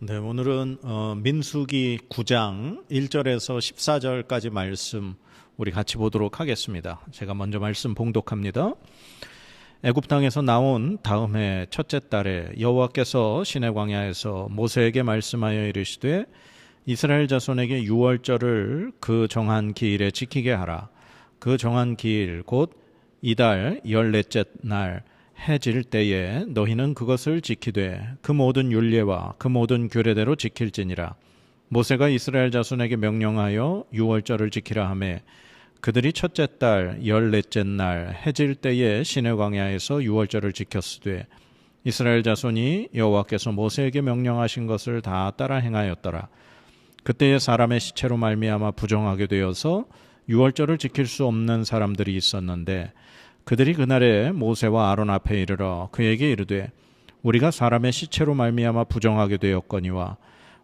네, 오늘은 민수기 9장 1절에서 14절까지 말씀 우리 같이 보도록 하겠습니다. 제가 먼저 말씀 봉독합니다. 애굽 땅에서 나온 다음 해 첫째 달에 여호와께서 시내 광야에서 모세에게 말씀하여 이르시되 이스라엘 자손에게 유월절을 그 정한 기일에 지키게 하라. 그 정한 기일 곧 이달 14째 날 해 질 때에 너희는 그것을 지키되 그 모든 율례와 그 모든 규례대로 지킬지니라. 모세가 이스라엘 자손에게 명령하여 유월절을 지키라 하매 그들이 첫째 달 14째 날 해 질 때에 시내 광야에서 유월절을 지켰으되 이스라엘 자손이 여호와께서 모세에게 명령하신 것을 다 따라 행하였더라. 그때에 사람의 시체로 말미암아 부정하게 되어서 유월절을 지킬 수 없는 사람들이 있었는데 그들이 그날에 모세와 아론 앞에 이르러 그에게 이르되 우리가 사람의 시체로 말미암아 부정하게 되었거니와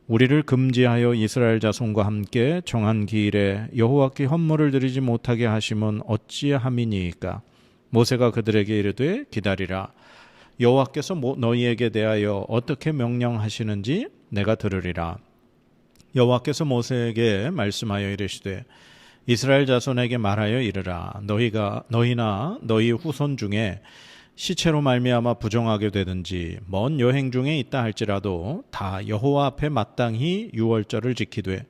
우리를 금지하여 이스라엘 자손과 함께 정한 기일에 여호와께 헌물을 드리지 못하게 하심은 어찌함이니이까. 모세가 그들에게 이르되 기다리라. 여호와께서 너희에게 대하여 어떻게 명령하시는지 내가 들으리라. 여호와께서 모세에게 말씀하여 이르시되 이스라엘 자손에게 말하여 이르라. 너희나 너희 후손 중에 시체로 말미암아 부정하게 되든지 먼 여행 중에 있다 할지라도 다 여호와 앞에 마땅히 유월절을 지키되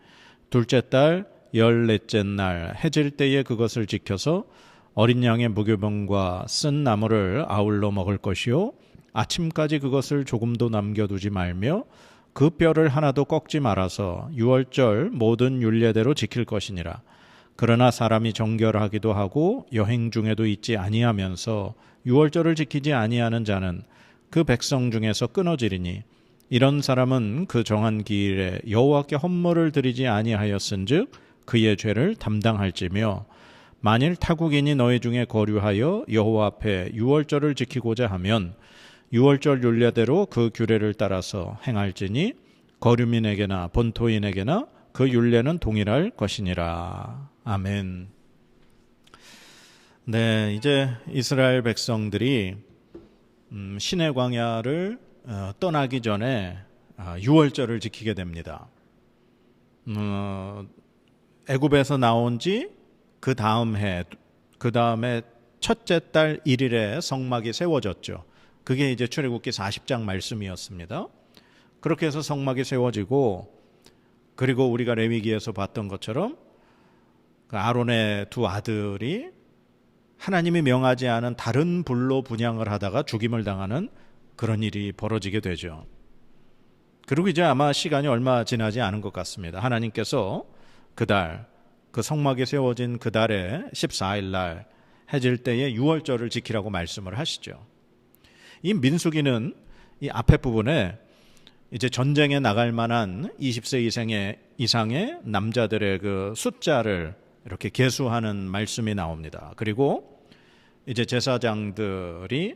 둘째 달 14째 날 해 질 때에 그것을 지켜서 어린 양의 무교병과 쓴 나물을 아울러 먹을 것이요 아침까지 그것을 조금도 남겨두지 말며 그 뼈를 하나도 꺾지 말아서 유월절 모든 율례대로 지킬 것이니라. 그러나 사람이 정결하기도 하고 여행 중에도 있지 아니하면서 유월절을 지키지 아니하는 자는 그 백성 중에서 끊어지리니 이런 사람은 그 정한 기일에 여호와께 헌물을 드리지 아니하였은즉 그의 죄를 담당할지며 만일 타국인이 너희 중에 거류하여 여호와 앞에 유월절을 지키고자 하면 유월절 율례대로 그 규례를 따라서 행할지니 거류민에게나 본토인에게나 그 율례는 동일할 것이니라. 아멘. 네, 이제 이스라엘 백성들이 시내 광야를 떠나기 전에 유월절을 지키게 됩니다. 애굽에서 나온 지 그 다음에 첫째 달 1일에 성막이 세워졌죠. 그게 이제 출애굽기 40장 말씀이었습니다. 그렇게 해서 성막이 세워지고 그리고 우리가 레위기에서 봤던 것처럼 그 아론의 두 아들이 하나님이 명하지 않은 다른 불로 분향을 하다가 죽임을 당하는 그런 일이 벌어지게 되죠. 그리고 이제 아마 시간이 얼마 지나지 않은 것 같습니다. 하나님께서 그달 그 성막이 세워진 그 달에 14일 날 해 질 때에 유월절을 지키라고 말씀을 하시죠. 이 민수기는 이 앞에 부분에 이제 전쟁에 나갈 만한 20세 이상의 남자들의 그 숫자를 이렇게 계수하는 말씀이 나옵니다. 그리고 이제 제사장들이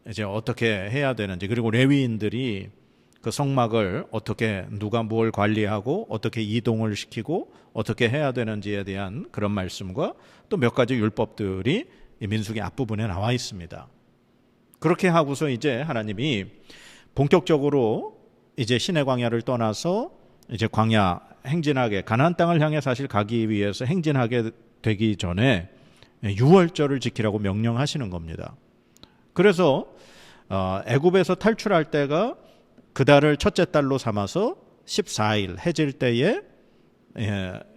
이제 어떻게 해야 되는지, 그리고 레위인들이 그 성막을 어떻게 누가 뭘 관리하고 어떻게 이동을 시키고 어떻게 해야 되는지에 대한 그런 말씀과 또 몇 가지 율법들이 이 민수기 앞부분에 나와 있습니다. 그렇게 하고서 이제 하나님이 본격적으로 이제 시내 광야를 떠나서 이제 광야 행진하게 가나안 땅을 향해 사실 가기 위해서 행진하게 되기 전에 유월절을 지키라고 명령하시는 겁니다. 그래서 애굽에서 탈출할 때가 그 달을 첫째 달로 삼아서 14일 해 질 때에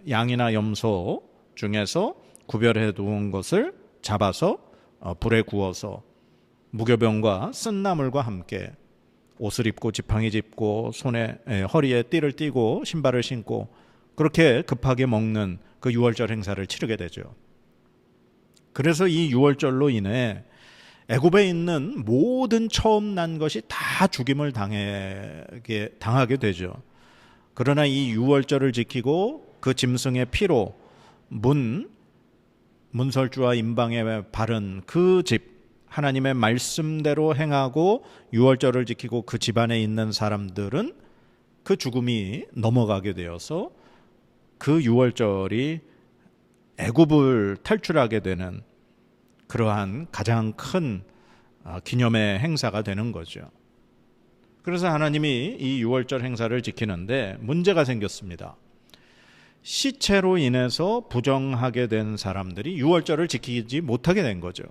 양이나 염소 중에서 구별해 두은 것을 잡아서 불에 구워서 무교병과 쓴 나물과 함께 옷을 입고 지팡이 짚고 손에 허리에 띠를 띠고 신발을 신고 그렇게 급하게 먹는 그 유월절 행사를 치르게 되죠. 그래서 이 유월절로 인해 애굽에 있는 모든 처음 난 것이 다 죽임을 당하게 되죠. 그러나 이 유월절을 지키고 그 짐승의 피로 문설주와 임방에 바른 그 집 하나님의 말씀대로 행하고 유월절을 지키고 그 집안에 있는 사람들은 그 죽음이 넘어가게 되어서 그 유월절이 애굽을 탈출하게 되는 그러한 가장 큰 기념의 행사가 되는 거죠. 그래서 하나님이 이 유월절 행사를 지키는데 문제가 생겼습니다. 시체로 인해서 부정하게 된 사람들이 유월절을 지키지 못하게 된 거죠.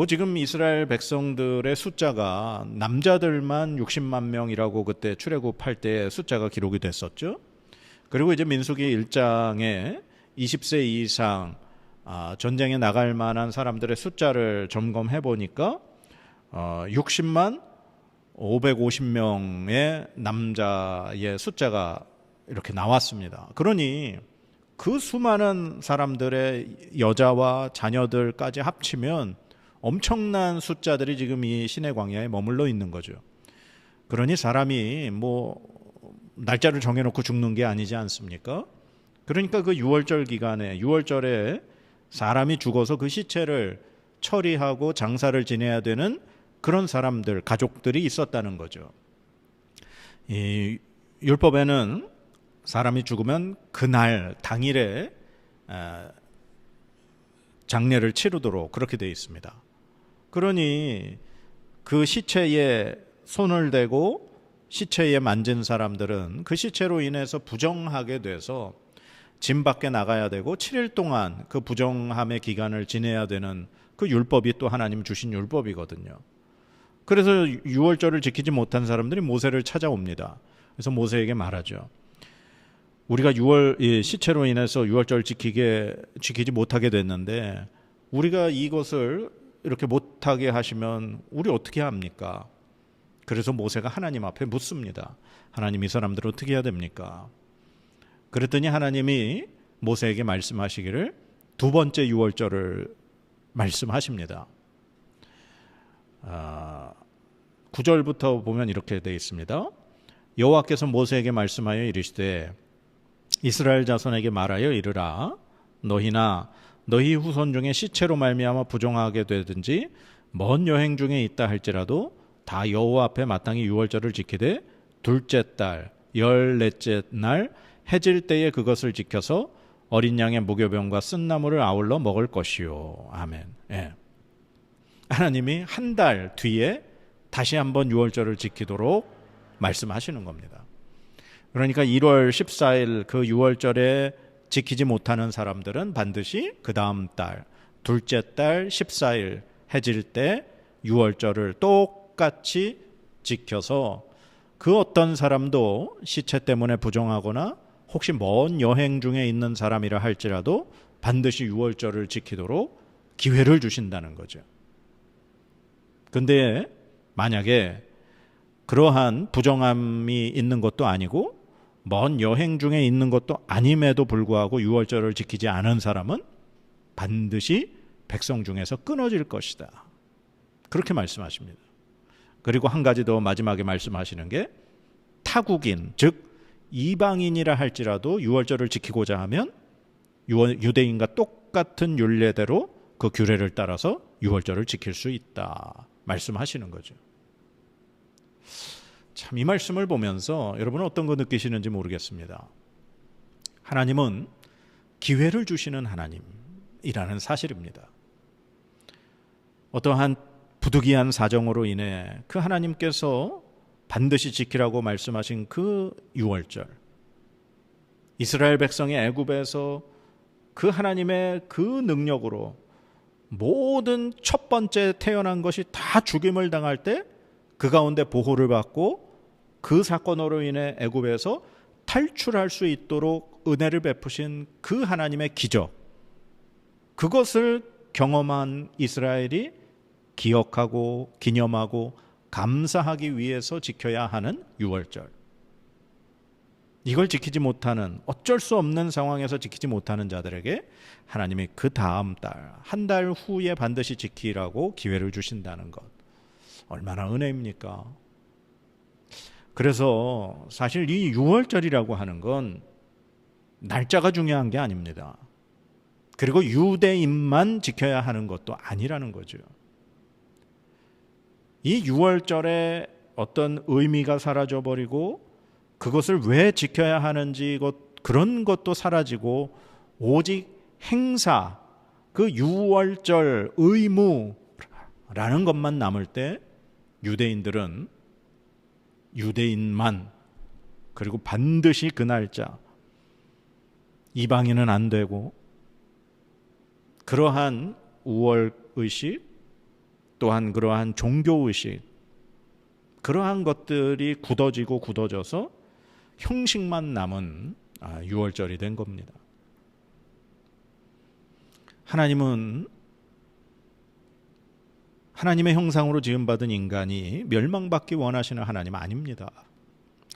지금 이스라엘 백성들의 숫자가 남자들만 60만 명이라고 그때 출애굽할 때 숫자가 기록이 됐었죠. 그리고 이제 민수기 1장에 20세 이상 전쟁에 나갈 만한 사람들의 숫자를 점검해 보니까 60만 550명의 남자의 숫자가 이렇게 나왔습니다. 그러니 그 수많은 사람들의 여자와 자녀들까지 합치면 엄청난 숫자들이 지금 이 시내 광야에 머물러 있는 거죠. 그러니 사람이 날짜를 정해놓고 죽는 게 아니지 않습니까? 그러니까 그 유월절 기간에 유월절에 사람이 죽어서 그 시체를 처리하고 장사를 지내야 되는 그런 사람들, 가족들이 있었다는 거죠. 이 율법에는 사람이 죽으면 그날 당일에 장례를 치르도록 그렇게 되어 있습니다. 그러니 그 시체에 손을 대고 시체에 만진 사람들은 그 시체로 인해서 부정하게 돼서 진 밖에 나가야 되고 7일 동안 그 부정함의 기간을 지내야 되는 그 율법이 또 하나님 주신 율법이거든요. 그래서 유월절을 지키지 못한 사람들이 모세를 찾아옵니다. 그래서 모세에게 말하죠. 우리가 시체로 인해서 유월절 지키지 못하게 됐는데 우리가 이것을 이렇게 못하게 하시면 우리 어떻게 합니까? 그래서 모세가 하나님 앞에 묻습니다. 하나님, 이 사람들 어떻게 해야 됩니까? 그랬더니 하나님이 모세에게 말씀하시기를 두 번째 유월절을 말씀하십니다. 9절부터 보면 이렇게 되어 있습니다. 여호와께서 모세에게 말씀하여 이르시되 이스라엘 자손에게 말하여 이르라. 너희나 너희 후손 중에 시체로 말미암아 부정하게 되든지 먼 여행 중에 있다 할지라도 다 여호와 앞에 마땅히 유월절을 지키되 둘째 달 14째 날 해질 때에 그것을 지켜서 어린 양의 무교병과 쓴나물을 아울러 먹을 것이요. 아멘. 예. 하나님이 한 달 뒤에 다시 한번 유월절을 지키도록 말씀하시는 겁니다. 그러니까 1월 14일 그 유월절에 지키지 못하는 사람들은 반드시 그 다음 달 둘째 달 14일 해질 때 유월절을 똑같이 지켜서 그 어떤 사람도 시체 때문에 부정하거나 혹시 먼 여행 중에 있는 사람이라 할지라도 반드시 유월절을 지키도록 기회를 주신다는 거죠. 근데 만약에 그러한 부정함이 있는 것도 아니고 먼 여행 중에 있는 것도 아님에도 불구하고 유월절을 지키지 않은 사람은 반드시 백성 중에서 끊어질 것이다. 그렇게 말씀하십니다. 그리고 한 가지 더 마지막에 말씀하시는 게 타국인, 즉 이방인이라 할지라도 유월절을 지키고자 하면 유대인과 똑같은 율례대로 그 규례를 따라서 유월절을 지킬 수 있다 말씀하시는 거죠. 참, 이 말씀을 보면서 여러분은 어떤 거 느끼시는지 모르겠습니다. 하나님은 기회를 주시는 하나님이라는 사실입니다. 어떠한 부득이한 사정으로 인해 그 하나님께서 반드시 지키라고 말씀하신 그 유월절, 이스라엘 백성의 애굽에서 그 하나님의 그 능력으로 모든 첫 번째 태어난 것이 다 죽임을 당할 때 그 가운데 보호를 받고 그 사건으로 인해 애굽에서 탈출할 수 있도록 은혜를 베푸신 그 하나님의 기적, 그것을 경험한 이스라엘이 기억하고 기념하고 감사하기 위해서 지켜야 하는 유월절, 이걸 지키지 못하는, 어쩔 수 없는 상황에서 지키지 못하는 자들에게 하나님이 그 다음 달, 한 달 후에 반드시 지키라고 기회를 주신다는 것, 얼마나 은혜입니까? 그래서 사실 이 유월절이라고 하는 건 날짜가 중요한 게 아닙니다. 그리고 유대인만 지켜야 하는 것도 아니라는 거죠. 이 유월절의 어떤 의미가 사라져버리고 그것을 왜 지켜야 하는지 그런 것도 사라지고 오직 행사, 그 유월절 의무라는 것만 남을 때 유대인들은 유대인만, 그리고 반드시 그 날짜, 이방인은 안 되고, 그러한 우월의식, 또한 그러한 종교의식, 그러한 것들이 굳어지고 굳어져서 형식만 남은 6월절이 된 겁니다. 하나님은 하나님의 형상으로 지음받은 인간이 멸망받기 원하시는 하나님 아닙니다.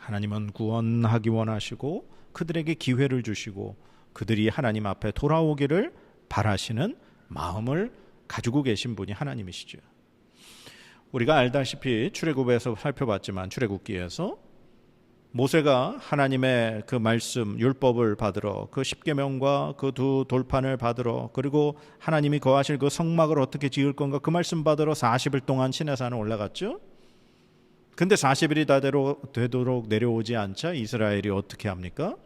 하나님은 구원하기 원하시고 그들에게 기회를 주시고 그들이 하나님 앞에 돌아오기를 바라시는 마음을 가지고 계신 분이 하나님이시죠. 우리가 알다시피 출애굽에서 살펴봤지만 출애굽기에서 모세가 하나님의 그 말씀 율법을 받으러 그 십계명과 그 두 돌판을 받으러 그리고 하나님이 거하실 그 성막을 어떻게 지을 건가 그 말씀 받으러 40일 동안 시내산에 올라갔죠. 근데 40일이 다 되도록 내려오지 않자 이스라엘이 어떻게 합니까?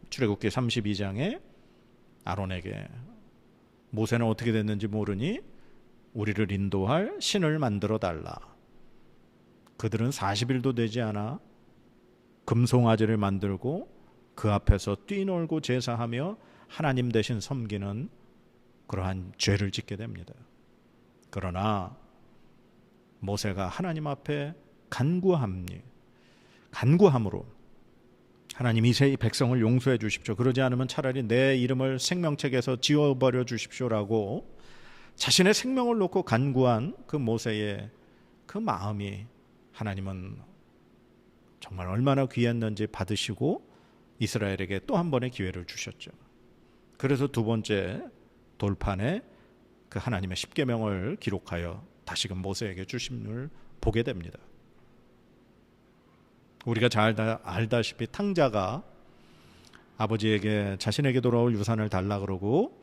출애굽기 32장에 아론에게 모세는 어떻게 됐는지 모르니 우리를 인도할 신을 만들어 달라. 그들은 40일도 되지 않아 금송아지를 만들고 그 앞에서 뛰놀고 제사하며 하나님 대신 섬기는 그러한 죄를 짓게 됩니다. 그러나 모세가 하나님 앞에 간구함으로 하나님 이 백성을 용서해 주십시오. 그러지 않으면 차라리 내 이름을 생명책에서 지워버려 주십시오라고 자신의 생명을 놓고 간구한 그 모세의 그 마음이 하나님은 정말 얼마나 귀했는지 받으시고 이스라엘에게 또 한 번의 기회를 주셨죠. 그래서 두 번째 돌판에 그 하나님의 십계명을 기록하여 다시금 모세에게 주심을 보게 됩니다. 우리가 잘 알다시피 탕자가 아버지에게 자신에게 돌아올 유산을 달라 그러고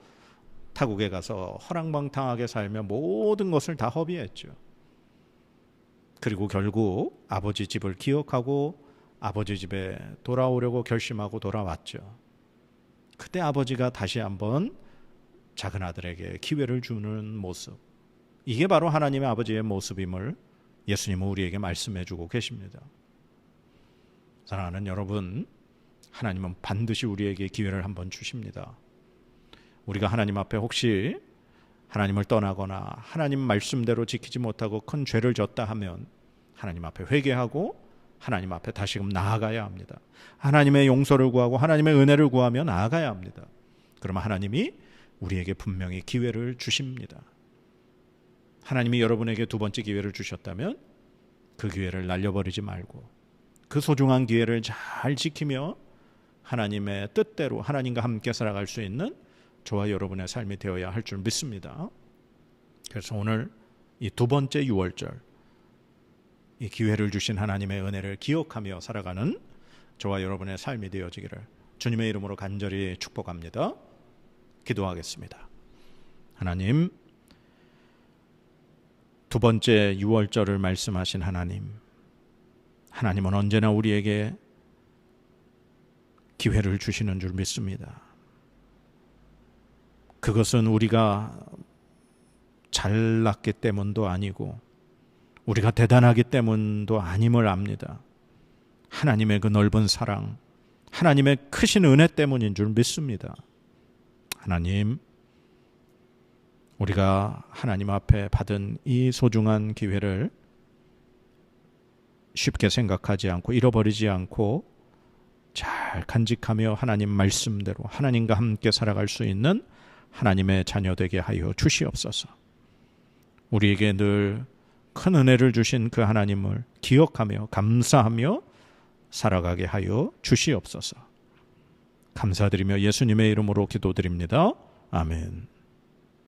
타국에 가서 허랑방탕하게 살며 모든 것을 다 허비했죠. 그리고 결국 아버지 집을 기억하고 아버지 집에 돌아오려고 결심하고 돌아왔죠. 그때 아버지가 다시 한번 작은 아들에게 기회를 주는 모습, 이게 바로 하나님의 아버지의 모습임을 예수님은 우리에게 말씀해 주고 계십니다. 사랑하는 여러분, 하나님은 반드시 우리에게 기회를 한번 주십니다. 우리가 하나님 앞에 혹시 하나님을 떠나거나 하나님 말씀대로 지키지 못하고 큰 죄를 졌다 하면 하나님 앞에 회개하고 하나님 앞에 다시금 나아가야 합니다. 하나님의 용서를 구하고 하나님의 은혜를 구하며 나아가야 합니다. 그러면 하나님이 우리에게 분명히 기회를 주십니다. 하나님이 여러분에게 두 번째 기회를 주셨다면 그 기회를 날려버리지 말고 그 소중한 기회를 잘 지키며 하나님의 뜻대로 하나님과 함께 살아갈 수 있는 저와 여러분의 삶이 되어야 할 줄 믿습니다. 그래서 오늘 이 두 번째 6월절, 이 기회를 주신 하나님의 은혜를 기억하며 살아가는 저와 여러분의 삶이 되어지기를 주님의 이름으로 간절히 축복합니다. 기도하겠습니다. 하나님, 두 번째 6월절을 말씀하신 하나님은 언제나 우리에게 기회를 주시는 줄 믿습니다. 그것은 우리가 잘났기 때문도 아니고 우리가 대단하기 때문도 아님을 압니다. 하나님의 그 넓은 사랑, 하나님의 크신 은혜 때문인 줄 믿습니다. 하나님, 우리가 하나님 앞에 받은 이 소중한 기회를 쉽게 생각하지 않고 잃어버리지 않고 잘 간직하며 하나님 말씀대로 하나님과 함께 살아갈 수 있는 하나님의 자녀 되게 하여 주시옵소서. 우리에게 늘 큰 은혜를 주신 그 하나님을 기억하며 감사하며 살아가게 하여 주시옵소서. 감사드리며 예수님의 이름으로 기도드립니다. 아멘.